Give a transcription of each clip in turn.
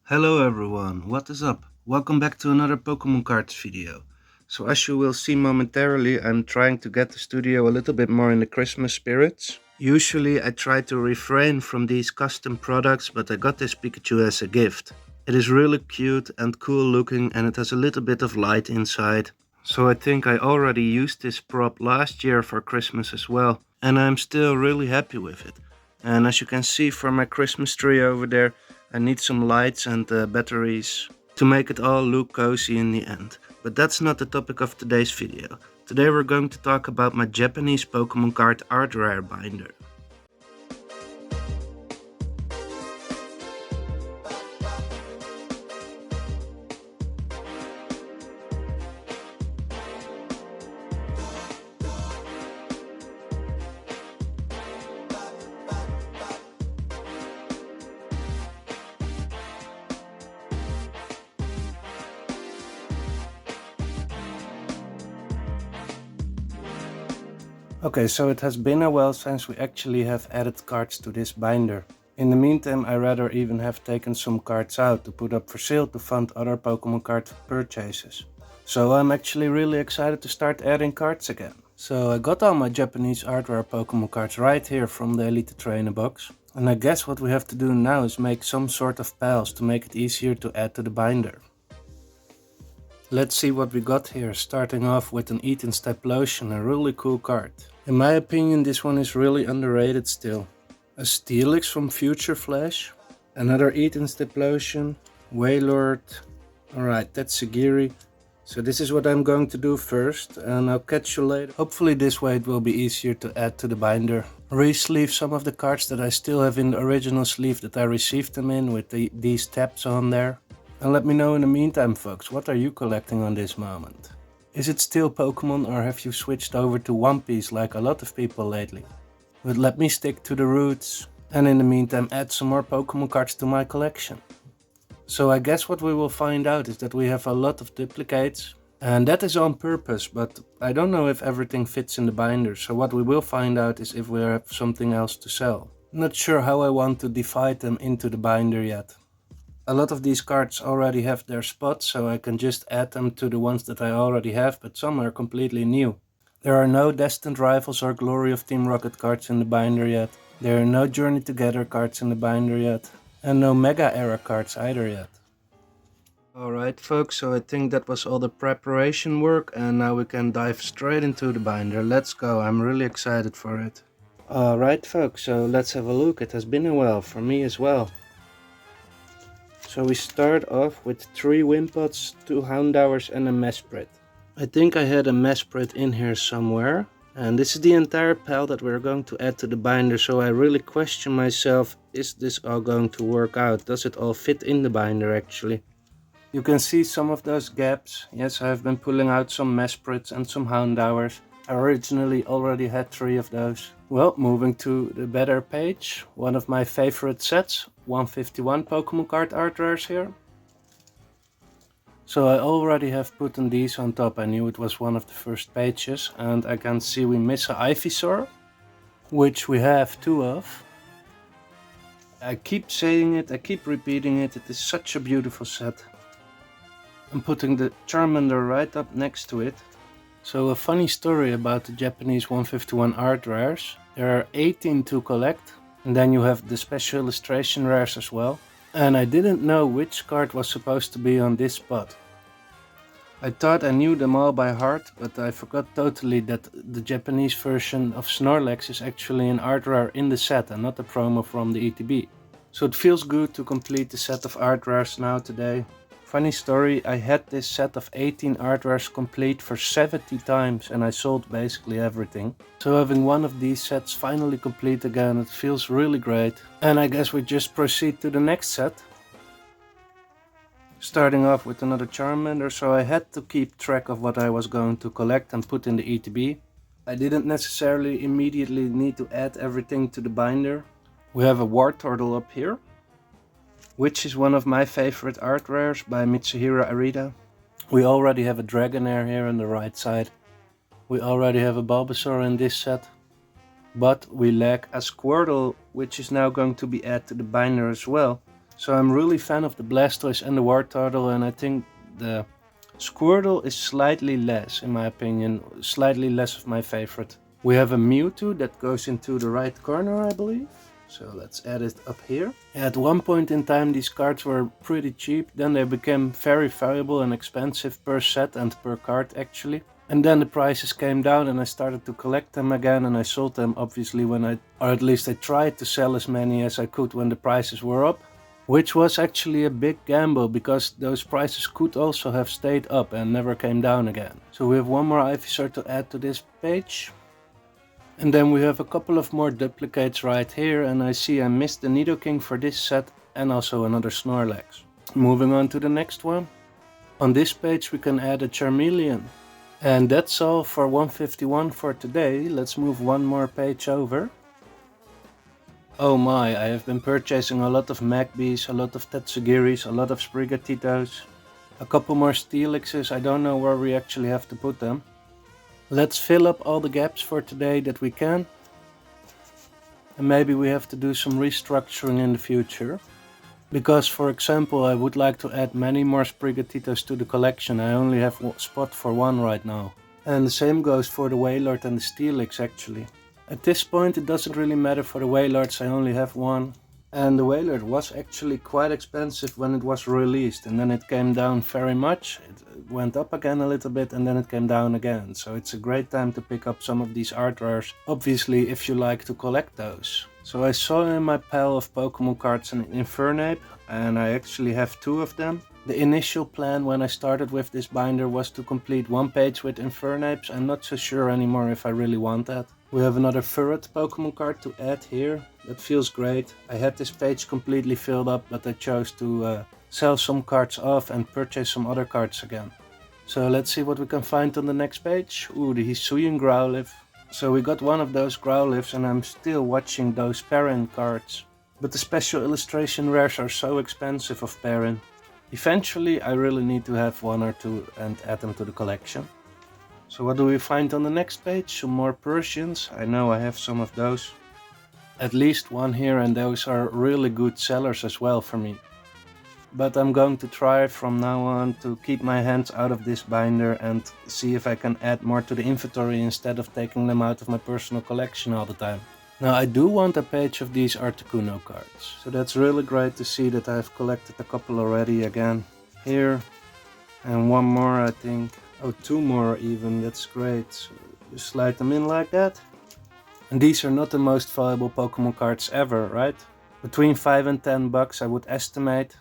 Hello everyone, what is up? Welcome back to another Pokemon cards video. So as you will see momentarily, I'm trying to get the studio a little bit more in the Christmas spirits. Usually I try to refrain from these custom products, but I got this Pikachu as a gift. It is really cute and cool looking and it has a little bit of light inside. So I think I already used this prop last year for Christmas as well, and I'm still really happy with it. And as you can see from my Christmas tree over there, I need some lights and batteries to make it all look cozy in the end. But that's not the topic of today's video. Today we're going to talk about my Japanese Pokemon card art rare binder. Okay, so it has been a while since we actually have added cards to this binder. In the meantime, I rather even have taken some cards out to put up for sale to fund other Pokemon card purchases. So I'm actually really excited to start adding cards again. So I got all my Japanese art rare Pokemon cards right here from the Elite Trainer box. And I guess what we have to do now is make some sort of piles to make it easier to add to the binder. Let's see what we got here, starting off with an Eaton Staplotion, a really cool card. In my opinion, this one is really underrated still. A Steelix from Future Flash, another Eaton Staplotion, Wailord. Alright, that's Sagiri. So this is what I'm going to do first, and I'll catch you later. Hopefully this way it will be easier to add to the binder. Re-sleeve some of the cards that I still have in the original sleeve that I received them in with these tabs on there. And let me know in the meantime, folks, what are you collecting on this moment? Is it still Pokemon or have you switched over to One Piece like a lot of people lately? But let me stick to the roots and in the meantime add some more Pokemon cards to my collection. So I guess what we will find out is that we have a lot of duplicates, and that is on purpose, but I don't know if everything fits in the binder, so what we will find out is if we have something else to sell. Not sure how I want to divide them into the binder yet. A lot of these cards already have their spot, so I can just add them to the ones that I already have, but some are completely new. There are no Destined Rivals or Glory of Team Rocket cards in the binder yet. There are no Journey Together cards in the binder yet. And no Mega Era cards either yet. Alright folks, so I think that was all the preparation work and now we can dive straight into the binder. Let's go, I'm really excited for it. Alright folks, so let's have a look. It has been a while, for me as well. So we start off with 3 Wimpots, 2 Houndours and a Mesprit. I think I had a Mesprit in here somewhere. And this is the entire pile that we're going to add to the binder, so I really question myself, is this all going to work out? Does it all fit in the binder actually? You can see some of those gaps. Yes, I have been pulling out some Mesprits and some Houndours. I originally already had 3 of those. Well, moving to the better page, one of my favorite sets, 151 Pokemon card art rares here. So I already have put in these on top. I knew it was one of the first pages, and I can see we miss a Ivysaur, which we have 2 of. I keep saying it, I keep repeating it, it is such a beautiful set. I'm putting the Charmander right up next to it. So a funny story about the Japanese 151 art rares. There are 18 to collect, and then you have the special illustration rares as well. And I didn't know which card was supposed to be on this spot. I thought I knew them all by heart, but I forgot totally that the Japanese version of Snorlax is actually an art rare in the set and not a promo from the ETB. So it feels good to complete the set of art rares now today. Funny story, I had this set of 18 art rares complete for 70 times and I sold basically everything. So having one of these sets finally complete again, it feels really great. And I guess we just proceed to the next set. Starting off with another Charmander, so I had to keep track of what I was going to collect and put in the ETB. I didn't necessarily immediately need to add everything to the binder. We have a Wartortle up here, which is one of my favorite art rares by Mitsuhiro Arita. We already have a Dragonair here on the right side. We already have a Bulbasaur in this set. But we lack a Squirtle, which is now going to be added to the binder as well. So I'm really fan of the Blastoise and the Wartortle, and I think the Squirtle is slightly less, in my opinion, slightly less of my favorite. We have a Mewtwo that goes into the right corner, I believe. So let's add it up here. At one point in time these cards were pretty cheap, then they became very valuable and expensive per set and per card actually. And then the prices came down and I started to collect them again, and I sold them obviously or at least I tried to sell as many as I could when the prices were up. Which was actually a big gamble, because those prices could also have stayed up and never came down again. So we have one more Ivysaur to add to this page. And then we have a couple of more duplicates right here, and I see I missed the Nidoking for this set and also another Snorlax. Moving on to the next one. On this page we can add a Charmeleon. And that's all for 151 for today. Let's move one more page over. Oh my, I have been purchasing a lot of Magbies, a lot of Tetsugiris, a lot of Sprigatitos, a couple more Steelixes. I don't know where we actually have to put them. Let's fill up all the gaps for today that we can. And maybe we have to do some restructuring in the future. Because for example, I would like to add many more Sprigatitos to the collection. I only have a spot for one right now. And the same goes for the Wailord and the Steelix actually. At this point it doesn't really matter for the Wailords, I only have one. And the Wailord was actually quite expensive when it was released, and then it came down very much. It went up again a little bit and then it came down again. So it's a great time to pick up some of these art rares, obviously if you like to collect those. So I saw in my pile of Pokemon cards an Infernape, and I actually have two of them. The initial plan when I started with this binder was to complete one page with Infernapes. I'm not so sure anymore if I really want that. We have another Furret Pokemon card to add here. That feels great. I had this page completely filled up, but I chose to sell some cards off and purchase some other cards again. So let's see what we can find on the next page. Ooh, the Hisuian Growlithe. So we got one of those Growlithes, and I'm still watching those Perrin cards. But the special illustration rares are so expensive of Perrin. Eventually I really need to have one or two and add them to the collection. So what do we find on the next page? Some more Persians. I know I have some of those. At least one here, and those are really good sellers as well for me. But I'm going to try from now on to keep my hands out of this binder and see if I can add more to the inventory instead of taking them out of my personal collection all the time. Now I do want a page of these Articuno cards. So that's really great to see that I've collected a couple already again. Here. And one more I think. Oh, two more even. That's great. So just slide them in like that. And these are not the most valuable Pokemon cards ever, right? Between 5 and 10 bucks I would estimate.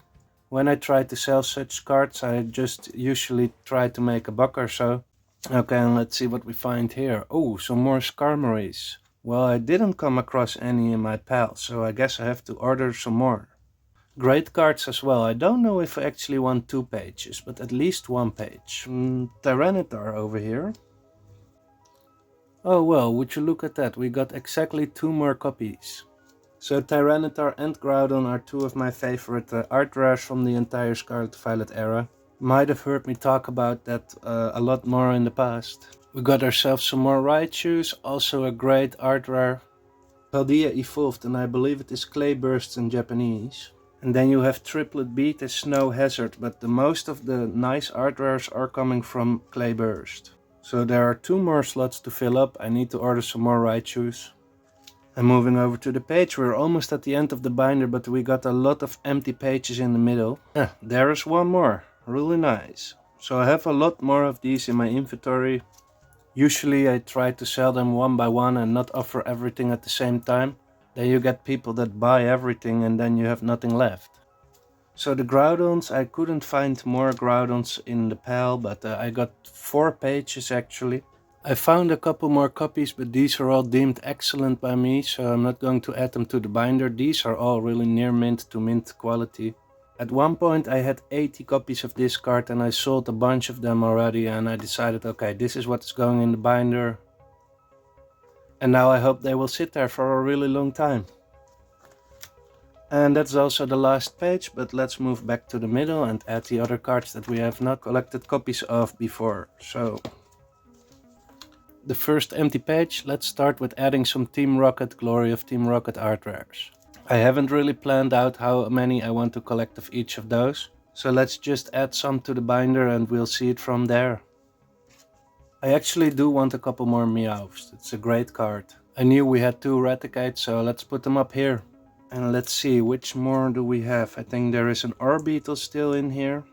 When I try to sell such cards I just usually try to make a buck or so. Okay, and let's see what we find here. Oh, some more Skarmories. Well, I didn't come across any in my pal, so I guess I have to order some more. Great cards as well. I don't know if I actually want 2 pages, but at least 1 page. Tyranitar over here. Oh well, would you look at that, we got exactly 2 more copies. So Tyranitar and Groudon are 2 of my favorite art rares from the entire Scarlet Violet era. Might have heard me talk about that a lot more in the past. We got ourselves some more Raichus, also a great art rare. Paldea evolved, and I believe it is Clayburst in Japanese. And then you have Triplet Beat as Snow Hazard, but the most of the nice art rares are coming from Clayburst. So there are 2 more slots to fill up. I need to order some more Raichus. And moving over to the page, we're almost at the end of the binder, but we got a lot of empty pages in the middle. There is one more, really nice. So I have a lot more of these in my inventory. Usually I try to sell them one by one and not offer everything at the same time. Then you get people that buy everything and then you have nothing left. So the Groudons, I couldn't find more Groudons in the pile, but I got 4 pages actually. I found a couple more copies, but these are all deemed excellent by me, so I'm not going to add them to the binder. These are all really near mint to mint quality. At one point I had 80 copies of this card and I sold a bunch of them already, and I decided, okay, this is what's going in the binder. And now I hope they will sit there for a really long time. And that's also the last page, but let's move back to the middle and add the other cards that we have not collected copies of before. So the first empty page, let's start with adding some Team Rocket, Glory of Team Rocket art rares. I haven't really planned out how many I want to collect of each of those, so let's just add some to the binder and we'll see it from there. I actually do want a couple more Meowths, it's a great card. I knew we had 2 Raticates, so let's put them up here. And let's see, which more do we have? I think there is an Orbeetle still in here.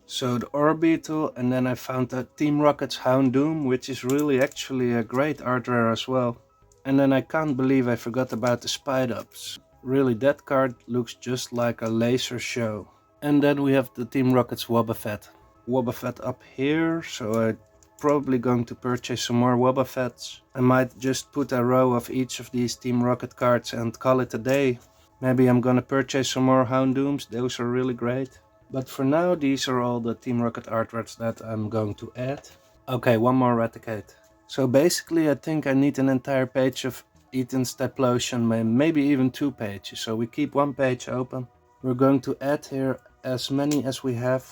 So the Orbeetle, and then I found that Team Rocket's Houndoom, which is really actually a great art rare as well. And then I can't believe I forgot about the Spidops. Really, that card looks just like a laser show. And then we have the Team Rocket's Wobbuffet. Wobbuffet up here, so I'm probably going to purchase some more Wobbuffets. I might just put a row of each of these Team Rocket cards and call it a day. Maybe I'm gonna purchase some more Houndooms, those are really great. But for now, these are all the Team Rocket art rares that I'm going to add. Okay, one more Raticate. So basically I think I need an entire page of Eaton's Typhlosion, maybe even 2 pages. So we keep 1 page open. We're going to add here as many as we have,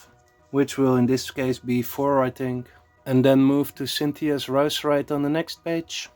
which will in this case be 4 I think. And then move to Cynthia's Roserite on the next page.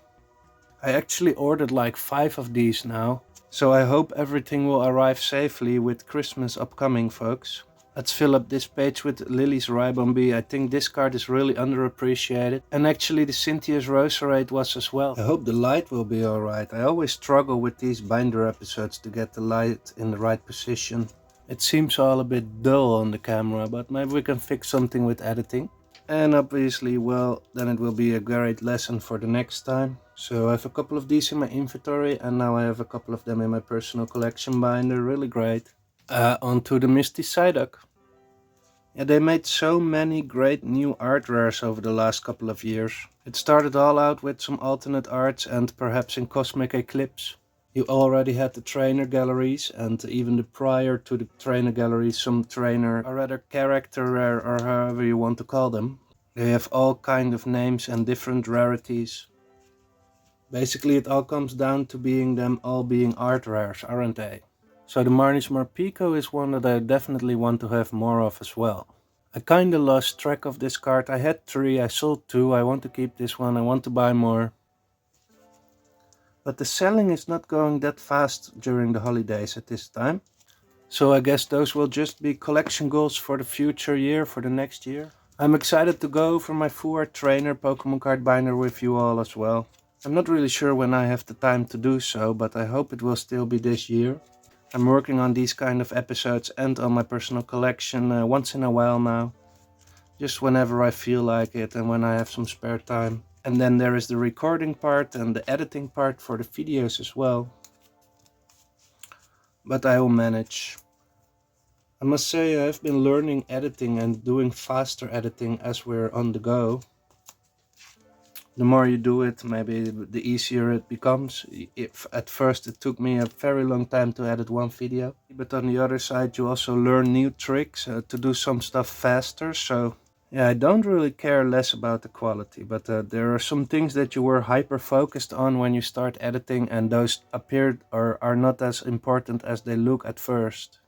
I actually ordered like 5 of these now. So I hope everything will arrive safely with Christmas upcoming, folks. Let's fill up this page with Lily's Ribombee. I think this card is really underappreciated. And actually the Cynthia's Roserite was as well. I hope the light will be alright. I always struggle with these binder episodes to get the light in the right position. It seems all a bit dull on the camera, but maybe we can fix something with editing. And obviously, well, then it will be a great lesson for the next time. So I have a couple of these in my inventory and now I have a couple of them in my personal collection binder. Really great. Onto the Misty Psyduck. Yeah, they made so many great new art rares over the last couple of years. It started all out with some alternate arts and perhaps in Cosmic Eclipse. You already had the trainer galleries and even the prior to the trainer galleries some trainer or rather character rare or however you want to call them. They have all kind of names and different rarities. Basically it all comes down to them all being art rares, aren't they? So the Marnie's Morpeko is one that I definitely want to have more of as well. I kinda lost track of this card. I had 3, I sold 2, I want to keep this one, I want to buy more. But the selling is not going that fast during the holidays at this time. So I guess those will just be collection goals for the future year, for the next year. I'm excited to go over my full art trainer Pokemon card binder with you all as well. I'm not really sure when I have the time to do so, but I hope it will still be this year. I'm working on these kind of episodes and on my personal collection once in a while now. Just whenever I feel like it and when I have some spare time. And then there is the recording part and the editing part for the videos as well. But I will manage. I must say I've been learning editing and doing faster editing as we're on the go. The more you do it, maybe the easier it becomes. If at first it took me a very long time to edit one video. But on the other side you also learn new tricks to do some stuff faster. So yeah, I don't really care less about the quality. But there are some things that you were hyper focused on when you start editing. And those appeared or are not as important as they look at first.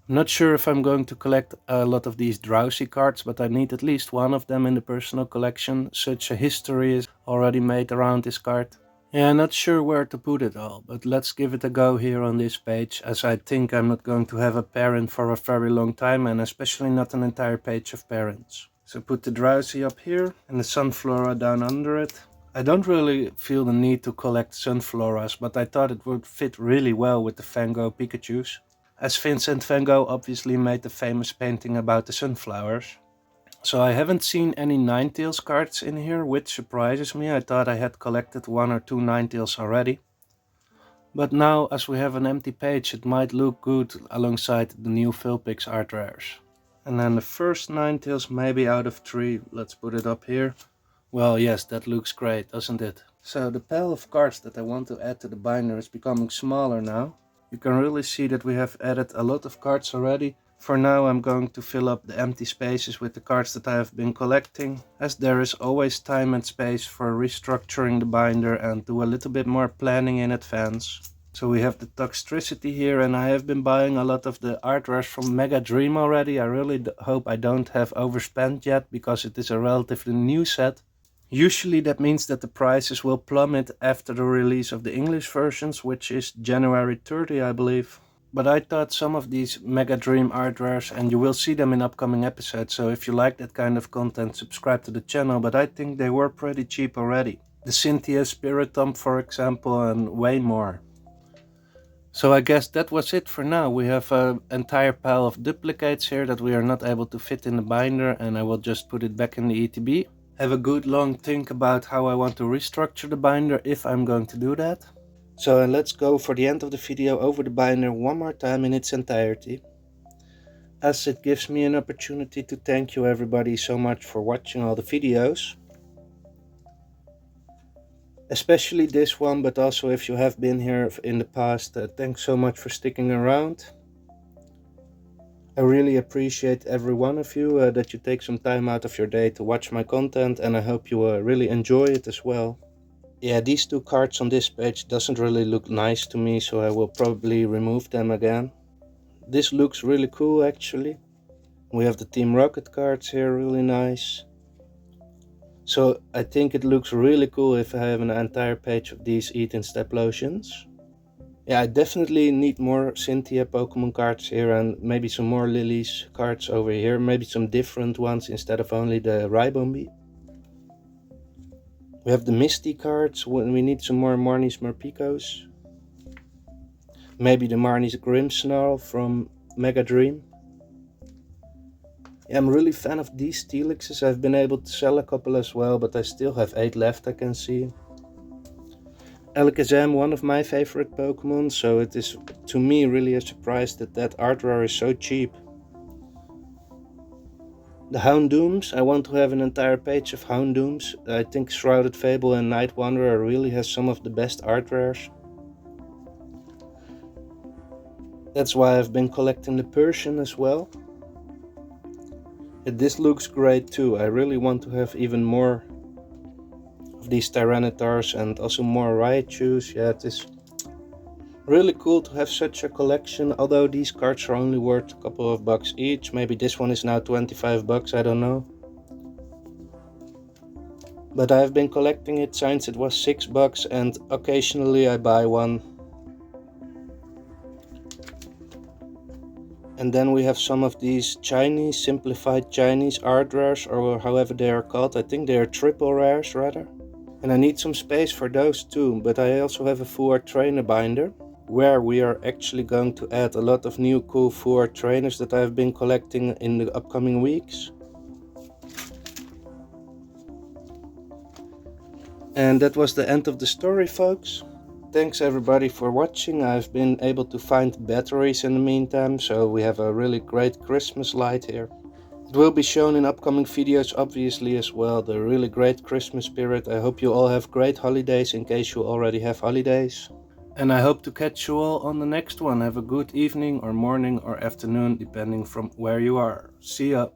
I'm not sure if I'm going to collect a lot of these Drowsy cards, but I need at least one of them in the personal collection. Such a history is already made around this card. Yeah, not sure where to put it all, but let's give it a go here on this page, as I think I'm not going to have a parent for a very long time, and especially not an entire page of parents. So put the Drowsy up here, and the Sunflora down under it. I don't really feel the need to collect Sunfloras, but I thought it would fit really well with the Van Gogh Pikachus. As Vincent van Gogh obviously made the famous painting about the sunflowers. So I haven't seen any Ninetales cards in here, which surprises me. I thought I had collected 1 or 2 Ninetales already. But now, as we have an empty page, it might look good alongside the new Vulpix art rares. And then the first Ninetales maybe out of 3. Let's put it up here. Well, yes, that looks great, doesn't it? So the pile of cards that I want to add to the binder is becoming smaller now. You can really see that we have added a lot of cards already. For now I'm going to fill up the empty spaces with the cards that I have been collecting, as there is always time and space for restructuring the binder and do a little bit more planning in advance. So we have the Toxtricity here, and I have been buying a lot of the art rares from Mega Dream already. I really hope I don't have overspent yet, because it is a relatively new set. Usually that means that the prices will plummet after the release of the English versions, which is January 30, I believe. But I thought some of these Mega Dream art rares, and you will see them in upcoming episodes, so if you like that kind of content, subscribe to the channel, but I think they were pretty cheap already. The Cynthia Spiritomb, for example, and way more. So I guess that was it for now. We have an entire pile of duplicates here that we are not able to fit in the binder, and I will just put it back in the ETB. Have a good long think about how I want to restructure the binder if I'm going to do that. So let's go for the end of the video over the binder one more time in its entirety, as it gives me an opportunity to thank you everybody so much for watching all the videos. Especially this one, but also if you have been here in the past, thanks so much for sticking around. I really appreciate every one of you that you take some time out of your day to watch my content, and I hope you really enjoy it as well. Yeah, these two cards on this page doesn't really look nice to me, so I will probably remove them again. This looks really cool actually. We have the Team Rocket cards here, really nice. So I think it looks really cool if I have an entire page of these Eat and Step lotions. Yeah, I definitely need more Cynthia Pokemon cards here, and maybe some more Lilies cards over here. Maybe some different ones instead of only the Ribombee. We have the Misty cards, when we need some more Marnie's Morpekos. Maybe the Marnie's Grimmsnarl from Mega Dream. Yeah, I'm really a fan of these Steelixes. I've been able to sell a couple as well, but I still have 8 left, I can see. Alakazam, one of my favorite Pokemon, so it is to me really a surprise that that art rare is so cheap. The Houndooms, I want to have an entire page of Houndooms. I think Shrouded Fable and Night Wanderer really has some of the best art rares. That's why I've been collecting the Persian as well. This looks great too. I really want to have even more of these Tyrannitars and also more Raichus. Yeah, it is really cool to have such a collection, although these cards are only worth a couple of bucks each. Maybe this one is now 25 bucks, I don't know. But I've been collecting it since it was 6 bucks, and occasionally I buy one. And then we have some of these Chinese, simplified Chinese art rares, or however they are called. I think they are triple rares rather. And I need some space for those too, but I also have a full art trainer binder, where we are actually going to add a lot of new cool full art trainers that I've been collecting in the upcoming weeks. And that was the end of the story, folks. Thanks everybody for watching. I've been able to find batteries in the meantime, so we have a really great Christmas light here. It will be shown in upcoming videos obviously as well, the really great Christmas spirit. I hope you all have great holidays in case you already have holidays. And I hope to catch you all on the next one. Have a good evening or morning or afternoon, depending from where you are. See ya!